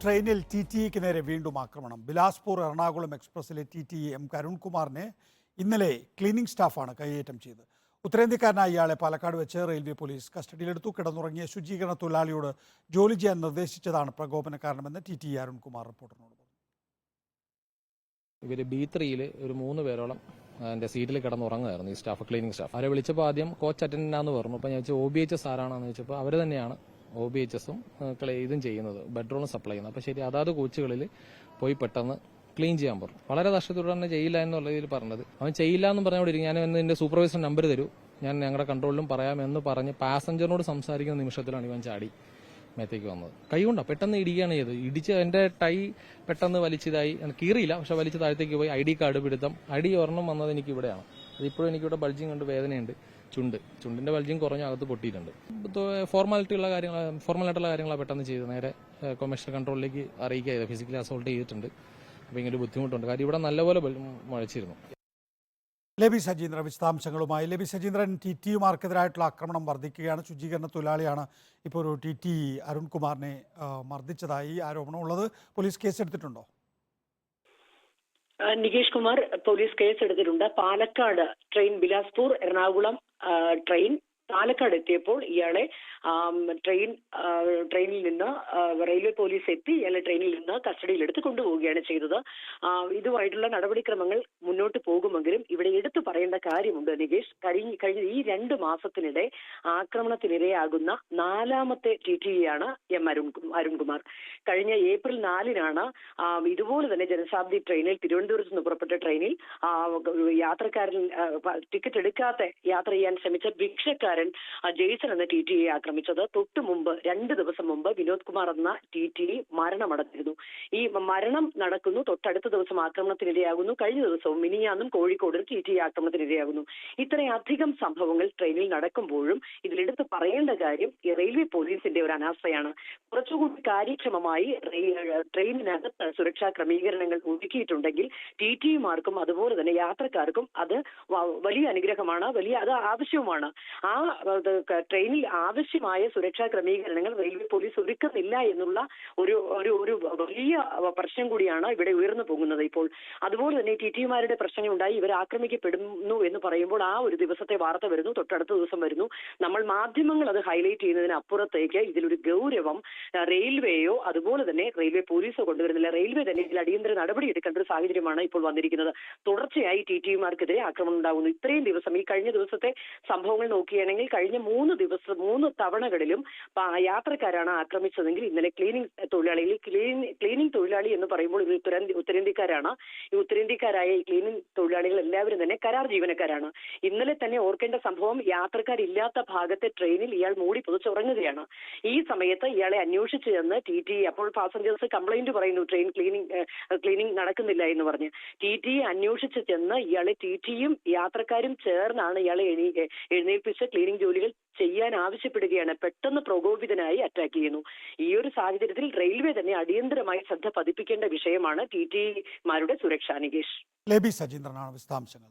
ട്രെയിനിൽ TTEക്ക് നേരെ വീണ്ടും ആക്രമണം. ബിലാസ്പൂർ എറണാകുളം എക്സ്പ്രസിലെ TTE എം കരുൺകുമാറിനെ ഇന്നലെ ക്ലീനിംഗ് സ്റ്റാഫാണ് കൈയേറ്റം ചെയ്തത്. ഉത്തരേന്ത്യക്കാരനായ ഇയാളെ പാലക്കാട് വെച്ച് റെയിൽവേ പോലീസ് കസ്റ്റഡിയിലെടുത്തു. കിടന്നുറങ്ങിയ ശുചീകരണ തൊഴിലാളിയോട് ജോലി ചെയ്യാൻ നിർദ്ദേശിച്ചതാണ് പ്രകോപന കാരണമെന്ന് TTE അരുൺകുമാർ റിപ്പോർട്ടറിനോട് പറഞ്ഞു. ഇവർ B3 ഒരു 3 പേരോളം എൻ്റെ സീറ്റിൽ കിടന്നുറങ്ങുമായിരുന്നു, ഈ സ്റ്റാഫ്, ക്ലീനിങ് സ്റ്റാഫ്. അവരെ വിളിച്ചപ്പോൾ ആദ്യം കോച്ച് അറ്റൻഡൻ്റാന്ന് പറഞ്ഞു. അപ്പോൾ ഞാൻ ചോദിച്ചു OBHS ആരാണെന്ന് ചോദിച്ചപ്പോൾ അവർ തന്നെയാണ് OBHSും ഇതും ചെയ്യുന്നത്, ബെഡ്റൂമും സപ്ലൈ ചെയ്യുന്നത്. അപ്പോൾ ശരി, അതാത് കോച്ചുകളിൽ പോയി പെട്ടെന്ന് ക്ലീൻ ചെയ്യാൻ പറഞ്ഞു. വളരെ നഷ്ടത്തോടെ തന്നെ ചെയ്യില്ല എന്നുള്ള രീതിയിൽ പറഞ്ഞത്. അവൻ ചെയ്യില്ല എന്ന് പറഞ്ഞുകൊണ്ടിരിക്കും. ഞാൻ എൻ്റെ സൂപ്പർവൈസർ നമ്പർ തരൂ, ഞാൻ ഞങ്ങളുടെ കൺട്രോളിലും പറയാമെന്ന് പറഞ്ഞ് പാസഞ്ചറിനോട് സംസാരിക്കുന്ന നിമിഷത്തിലാണ് ഇവൻ ചാടി മേത്തേക്ക് വന്നത്. കൈകൊണ്ടാണ് പെട്ടെന്ന് ഇടിക്കുകയാണ് ചെയ്തത്. ഇടിച്ച് എൻ്റെ ടൈ പെട്ടെന്ന് വലിച്ചതായി, കീറിയില്ല, പക്ഷെ വലിച്ച് താഴത്തേക്ക് പോയി. ID കാർഡ് പിടുത്തം, ഒരെണ്ണം വന്നത് എനിക്ക് ഇവിടെയാണ്. അതിപ്പോഴും എനിക്കിവിടെ ബൾജിങ് ഉണ്ട്, വേദനയുണ്ട്. ചുണ്ടിന്റെ ബൾജിങ് കുറഞ്ഞ അകത്ത് പൊട്ടിയിട്ടുണ്ട്. ഫോർമാലിറ്റിയുള്ള കാര്യങ്ങളാണ് പെട്ടെന്ന് ചെയ്ത് നേരെ കൊമേഴ്ഷ്യൽ കൺട്രോളിലേക്ക് അറിയിക്കുക ചെയ്തത്. ഫിസിക്കലി അസോൾട്ട് ചെയ്തിട്ടുണ്ട്. അപ്പോൾ ഇങ്ങനെ ബുദ്ധിമുട്ടുണ്ട്. കാര്യം ഇവിടെ നല്ലപോലെ മുഴച്ചിരുന്നു. ലബി സജീന്ദ്ര വിശദാംശങ്ങളുമായി. ലബി സജീന്ദ്രൻ, TTEമാർക്കെതിരായിട്ടുള്ള ആക്രമണം വർദ്ധിക്കുകയാണ്. ശുചീകരണ തൊഴിലാളിയാണ് ഇപ്പോൾ ഒരു TTE അരുൺകുമാറിനെ മർദ്ദിച്ചതായി ആരോപണമുള്ളത്. പോലീസ് കേസെടുത്തിട്ടുണ്ടോ? നികേഷ് കുമാർ പോലീസ് കേസെടുത്തിട്ടുണ്ട്. പാലക്കാട് ട്രെയിൻ, ബിലാസ്പൂർ എറണാകുളം ട്രെയിൻ പാലക്കാട് എത്തിയപ്പോൾ ഇയാളെ ട്രെയിനിൽ നിന്ന് റെയിൽവേ പോലീസ് എത്തി ഇയാളെ ട്രെയിനിൽ നിന്ന് കസ്റ്റഡിയിലെടുത്ത് കൊണ്ടുപോവുകയാണ് ചെയ്തത്. ഇതുമായിട്ടുള്ള നടപടിക്രമങ്ങൾ മുന്നോട്ട് പോകുമെങ്കിലും ഇവിടെ എടുത്തു പറയേണ്ട കാര്യമുണ്ട് നികേഷ്. കഴിഞ്ഞ ഈ 2 മാസത്തിനിടെ ആക്രമണത്തിനിരയാകുന്ന 4ാമത്തെ TTEയാണ് എം അരുൺകുമാർ. കഴിഞ്ഞ ഏപ്രിൽ 4-നാണ് ഇതുപോലെ തന്നെ ജനശതാബ്ദി ട്രെയിനിൽ, തിരുവനന്തപുരത്ത് നിന്ന് പുറപ്പെട്ട ട്രെയിനിൽ യാത്രക്കാരൻ ടിക്കറ്റ് എടുക്കാതെ യാത്ര ചെയ്യാൻ ശ്രമിച്ച ഭിക്ഷക്കാരൻ ജെയ്സൺ എന്ന TTE ആക്രമിച്ചത്. തൊട്ടു മുമ്പ് 2 ദിവസം മുമ്പ് വിനോദ് കുമാർ എന്ന TTE മരണമടഞ്ഞിരുന്നു. ഈ മരണം നടക്കുന്നു, തൊട്ടടുത്ത ദിവസം ആക്രമണത്തിനിരയാകുന്നു. കഴിഞ്ഞ ദിവസവും മിനിഞ്ഞാന്നും കോഴിക്കോട് TTE ആക്രമണത്തിനിരയാകുന്നു. ഇത്രയധികം സംഭവങ്ങൾ ട്രെയിനിൽ നടക്കുമ്പോഴും ഇതിലെടുത്ത് പറയേണ്ട കാര്യം ഈ റെയിൽവേ പോലീസിന്റെ ഒരു അനാസ്ഥയാണ്. കുറച്ചുകൂടി കാര്യക്ഷമമായി ട്രെയിനിനകത്ത് സുരക്ഷാ ക്രമീകരണങ്ങൾ ഒരുക്കിയിട്ടുണ്ടെങ്കിൽ TTEമാർക്കും അതുപോലെ തന്നെ യാത്രക്കാർക്കും അത് വലിയ അനുഗ്രഹമാണ്, അത് ആവശ്യവുമാണ്. ആ ട്രെയിനിൽ ആവശ്യമായ സുരക്ഷാ ക്രമീകരണങ്ങൾ റെയിൽവേ പോലീസ് ഒരുക്കുന്നില്ല എന്നുള്ള ഒരു വലിയ പ്രശ്നം കൂടിയാണ് ഇവിടെ ഉയർന്നു പോകുന്നത് ഇപ്പോൾ. അതുപോലെ തന്നെ TTEമാരുടെ പ്രശ്നങ്ങൾ ഉണ്ടായി, ഇവർ ആക്രമിക്കപ്പെടുന്നു എന്ന് പറയുമ്പോൾ ആ ഒരു ദിവസത്തെ വാർത്ത വരുന്നു, തൊട്ടടുത്ത ദിവസം വരുന്നു. നമ്മൾ മാധ്യമങ്ങൾ അത് ഹൈലൈറ്റ് ചെയ്യുന്നതിന് അപ്പുറത്തേക്ക് ഇതിലൊരു ഗൗരവം റെയിൽവേയോ അതുപോലെ തന്നെ റെയിൽവേ പോലീസോ കൊണ്ടുവരുന്നില്ല. റെയിൽവേ തന്നെ ഇതിൽ അടിയന്തര നടപടി എടുക്കേണ്ട ഒരു സാഹചര്യമാണ് ഇപ്പോൾ വന്നിരിക്കുന്നത്. തുടർച്ചയായി TTEമാർക്കെതിരെ ആക്രമണം ഉണ്ടാകുന്നു. ഇത്രയും ദിവസം, ഈ കഴിഞ്ഞ ദിവസത്തെ സംഭവങ്ങൾ നോക്കുകയാണെങ്കിൽ കഴിഞ്ഞ 3 തവണകളിലും യാത്രക്കാരാണ് ആക്രമിച്ചതെങ്കിൽ ഇന്നലെ ക്ലീനിംഗ് തൊഴിലാളി എന്ന് പറയുമ്പോൾ ഇത് ഉത്തരേന്ത്യക്കാരാണ്. ഈ ഉത്തരേന്ത്യക്കാരായ ഈ ക്ലീനിംഗ് തൊഴിലാളികൾ എല്ലാവരും തന്നെ കരാർ ജീവനക്കാരാണ്. ഇന്നലെ തന്നെ ഓർക്കേണ്ട സംഭവം, യാത്രക്കാരില്ലാത്ത ഭാഗത്തെ ട്രെയിനിൽ ഇയാൾ മൂടി പുതച്ചുറങ്ങുകയാണ്. ഈ സമയത്ത് ഇയാളെ അന്വേഷിച്ച് ചെന്ന് TTE, അപ്പോൾ പാസഞ്ചേഴ്സ് കംപ്ലൈന്റ് പറയുന്നു ട്രെയിൻ ക്ലീനിംഗ് നടക്കുന്നില്ല എന്ന് പറഞ്ഞ്. TTE അന്വേഷിച്ച് ചെന്ന് ഇയാളെ TTEയും യാത്രക്കാരും ചേർന്നാണ് ഇയാളെ എഴുന്നേൽപ്പിച്ച് ക്ലീനിംഗ് ജോലികൾ ചെയ്യാൻ ആവശ്യപ്പെടുകയാണ്. പെട്ടെന്ന് പ്രകോപിതനായി അറ്റാക്ക് ചെയ്യുന്നു. ഈ ഒരു സാഹചര്യത്തിൽ റെയിൽവേ തന്നെ അടിയന്തരമായി ശ്രദ്ധ പതിപ്പിക്കേണ്ട വിഷയമാണ് TTEമാരുടെ സുരക്ഷ. നികേഷ്, ലബി സജീന്ദ്രനാണ് വിശദാംശങ്ങൾ.